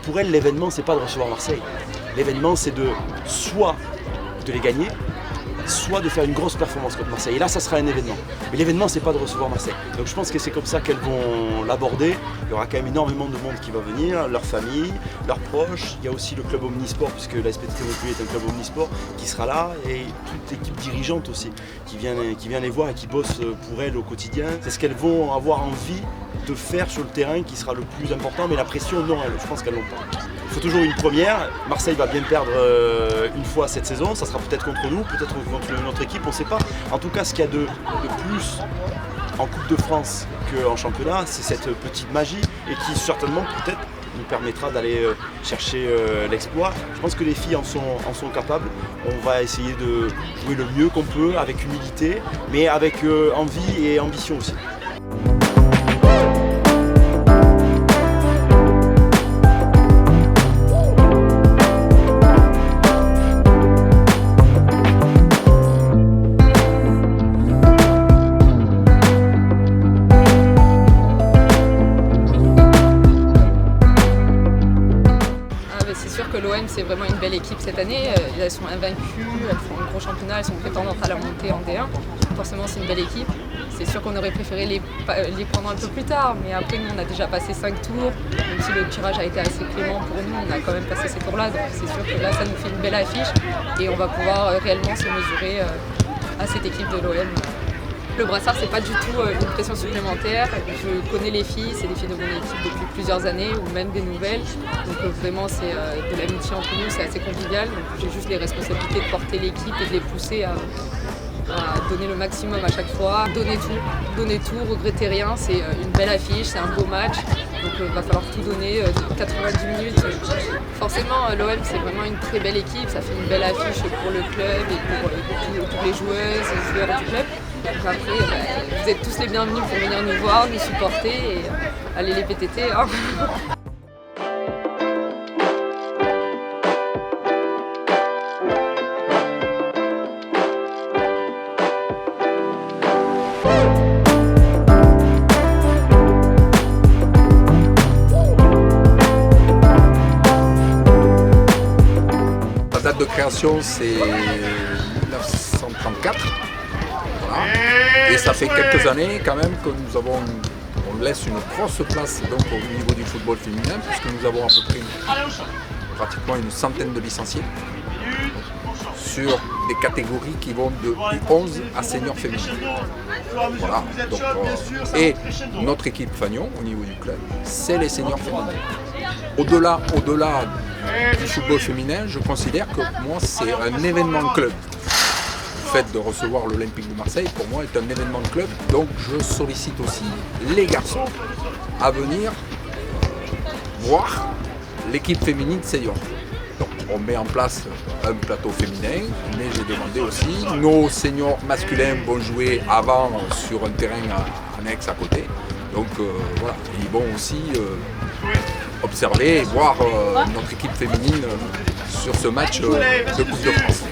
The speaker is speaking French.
pour elles, l'événement, c'est pas de recevoir Marseille. L'événement, c'est soit de les gagner, soit de faire une grosse performance contre Marseille. Et là, ça sera un événement. Mais l'événement, c'est pas de recevoir Marseille. Donc je pense que c'est comme ça qu'elles vont l'aborder. Il y aura quand même énormément de monde qui va venir, leurs familles, leurs proches. Il y a aussi le club Omnisport, puisque la SPTT Montpellier est un club Omnisport, qui sera là. Et toute l'équipe dirigeante aussi, qui vient les voir et qui bosse pour elles au quotidien. C'est ce qu'elles vont avoir envie de faire sur le terrain qui sera le plus important. Mais la pression, non, je pense qu'elles l'ont pas. Il faut toujours une première. Marseille va bien perdre une fois cette saison. Ça sera peut-être contre nous, peut-être contre une autre équipe, on ne sait pas. En tout cas, ce qu'il y a de plus en Coupe de France qu'en championnat, c'est cette petite magie et qui certainement peut-être nous permettra d'aller chercher l'exploit. Je pense que les filles en sont capables. On va essayer de jouer le mieux qu'on peut avec humilité, mais avec envie et ambition aussi. C'est sûr que l'OM c'est vraiment une belle équipe cette année, elles sont invaincues, elles font un gros championnat, elles sont prétendantes à la montée en D1. Forcément c'est une belle équipe, c'est sûr qu'on aurait préféré les prendre un peu plus tard, mais après nous on a déjà passé 5 tours, même si le tirage a été assez clément pour nous, on a quand même passé ces tours-là, donc c'est sûr que là ça nous fait une belle affiche et on va pouvoir réellement se mesurer à cette équipe de l'OM. Le brassard, c'est pas du tout une pression supplémentaire. Je connais les filles, c'est des filles de mon équipe depuis plusieurs années ou même des nouvelles. Donc vraiment, c'est de l'amitié entre nous, c'est assez convivial. Donc j'ai juste les responsabilités de porter l'équipe et de les pousser à donner le maximum à chaque fois. Donner tout, regretter rien. C'est une belle affiche, c'est un beau match. Donc il va falloir tout donner, 90 minutes. Forcément, l'OM, c'est vraiment une très belle équipe. Ça fait une belle affiche pour le club et pour toutes les joueuses, les joueurs du club. Donc après, vous êtes tous les bienvenus pour venir nous voir, nous supporter et aller les PTT. Hein. La date de création, c'est 1934. Voilà. Et ça fait quelques années quand même que on laisse une grosse place donc, au niveau du football féminin, puisque nous avons à peu près pratiquement une centaine de licenciés sur des catégories qui vont de U11 à senior féminin. Voilà. Donc, et notre équipe Fagnon au niveau du club, c'est les seniors féminins. Au-delà du football féminin, je considère que moi c'est un événement club. Le fait de recevoir l'Olympique de Marseille, pour moi, est un événement de club. Donc je sollicite aussi les garçons à venir voir l'équipe féminine senior. Donc on met en place un plateau féminin, mais j'ai demandé aussi, nos seniors masculins vont jouer avant sur un terrain annexe à côté. Donc voilà, ils vont aussi observer et voir notre équipe féminine sur ce match de Coupe de France.